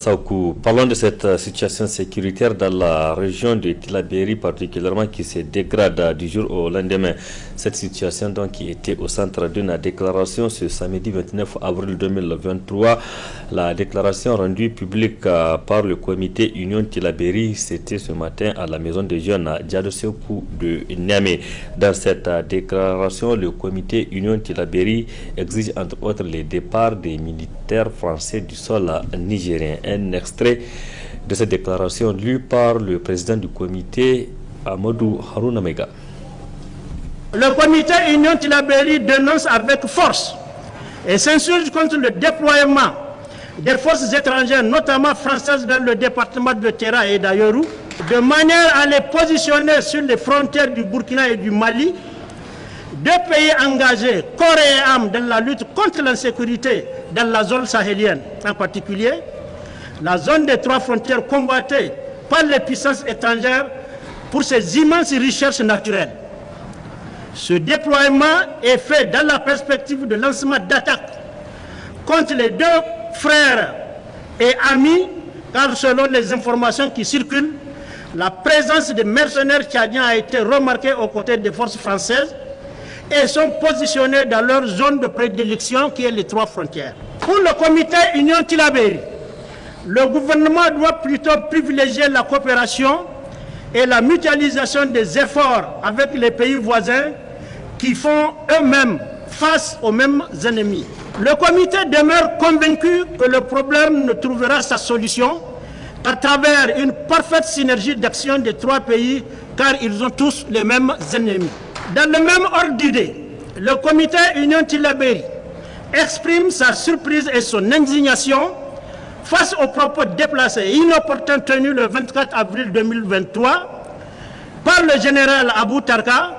Saoukou, parlons de cette situation sécuritaire dans la région de Tillabéri particulièrement qui se dégrade du jour au lendemain. Cette situation donc qui était au centre d'une déclaration ce samedi 29 avril 2023. La déclaration rendue publique par le comité Union Tillabéri, c'était ce matin à la maison des jeunes Diado Sekou de Niamey. Dans cette déclaration, le comité Union Tillabéri exige entre autres le départ des militaires français du sol nigérien. Un extrait de cette déclaration lue par le président du comité, Amadou Harouna Mega. Le comité Union Tillabéri dénonce avec force et s'insurge contre le déploiement des forces étrangères, notamment françaises, dans le département de Terra et d'Ayoru, de manière à les positionner sur les frontières du Burkina et du Mali, deux pays engagés corps et âme dans la lutte contre l'insécurité dans la zone sahélienne en particulier, la zone des trois frontières combattue par les puissances étrangères pour ses immenses richesses naturelles. Ce déploiement est fait dans la perspective de lancement d'attaques contre les deux frères et amis, car selon les informations qui circulent, la présence des mercenaires tchadiens a été remarquée aux côtés des forces françaises et sont positionnés dans leur zone de prédilection qui est les trois frontières. Pour le comité Union Tillabéri, le gouvernement doit plutôt privilégier la coopération et la mutualisation des efforts avec les pays voisins qui font eux-mêmes face aux mêmes ennemis. Le comité demeure convaincu que le problème ne trouvera sa solution à travers une parfaite synergie d'action des trois pays, car ils ont tous les mêmes ennemis. Dans le même ordre d'idée, le comité Union Tillabéri exprime sa surprise et son indignation face aux propos déplacés et inopportuns tenus le 24 avril 2023 par le général Abou Tarka,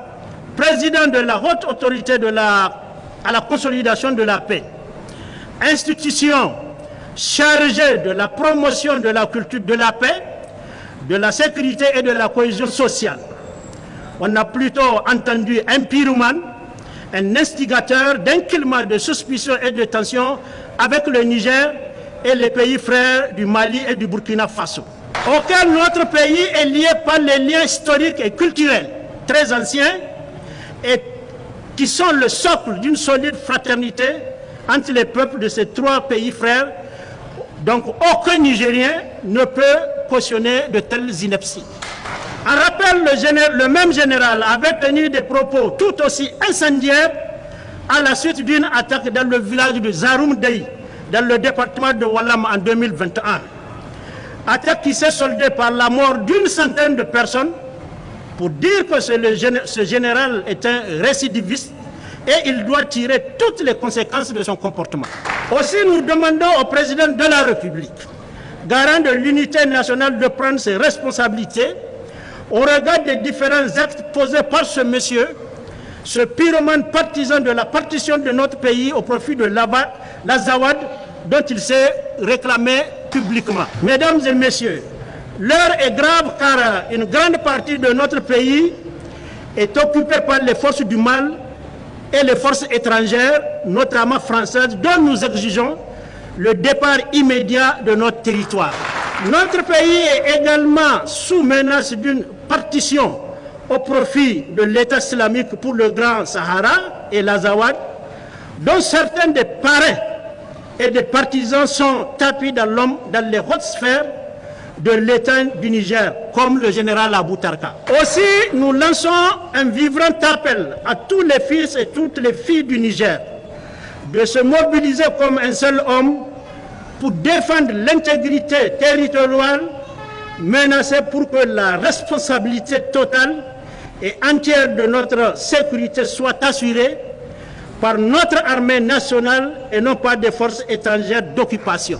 président de la haute autorité à la consolidation de la paix, institution chargée de la promotion de la culture de la paix, de la sécurité et de la cohésion sociale. On a plutôt entendu un pyromane, un instigateur d'un climat de suspicion et de tension avec le Niger et les pays frères du Mali et du Burkina Faso, auquel notre pays est lié par les liens historiques et culturels très anciens et qui sont le socle d'une solide fraternité entre les peuples de ces trois pays frères. Donc aucun Nigérien ne peut cautionner de telles inepties. En rappel, le même général avait tenu des propos tout aussi incendiaires à la suite d'une attaque dans le village de Zaroum Dey, dans le département de Walam en 2021. Attaque qui s'est soldée par la mort d'une centaine de personnes, pour dire que ce général est un récidiviste et il doit tirer toutes les conséquences de son comportement. Aussi, nous demandons au président de la République, garant de l'unité nationale, de prendre ses responsabilités au regard des différents actes posés par ce monsieur, ce pyromane partisan de la partition de notre pays au profit de l'Azawad dont il s'est réclamé publiquement. Mesdames et messieurs, l'heure est grave car une grande partie de notre pays est occupée par les forces du mal et les forces étrangères, notamment françaises, dont nous exigeons le départ immédiat de notre territoire. Notre pays est également sous menace d'une partition au profit de l'État islamique pour le Grand Sahara et l'Azawad, dont certains des parrains et des partisans sont tapis dans les hautes sphères de l'État du Niger, comme le général Abou Tarka. Aussi, nous lançons un vibrant appel à tous les fils et toutes les filles du Niger de se mobiliser comme un seul homme pour défendre l'intégrité territoriale menacée, pour que la responsabilité totale et entière de notre sécurité soit assurée par notre armée nationale et non pas des forces étrangères d'occupation.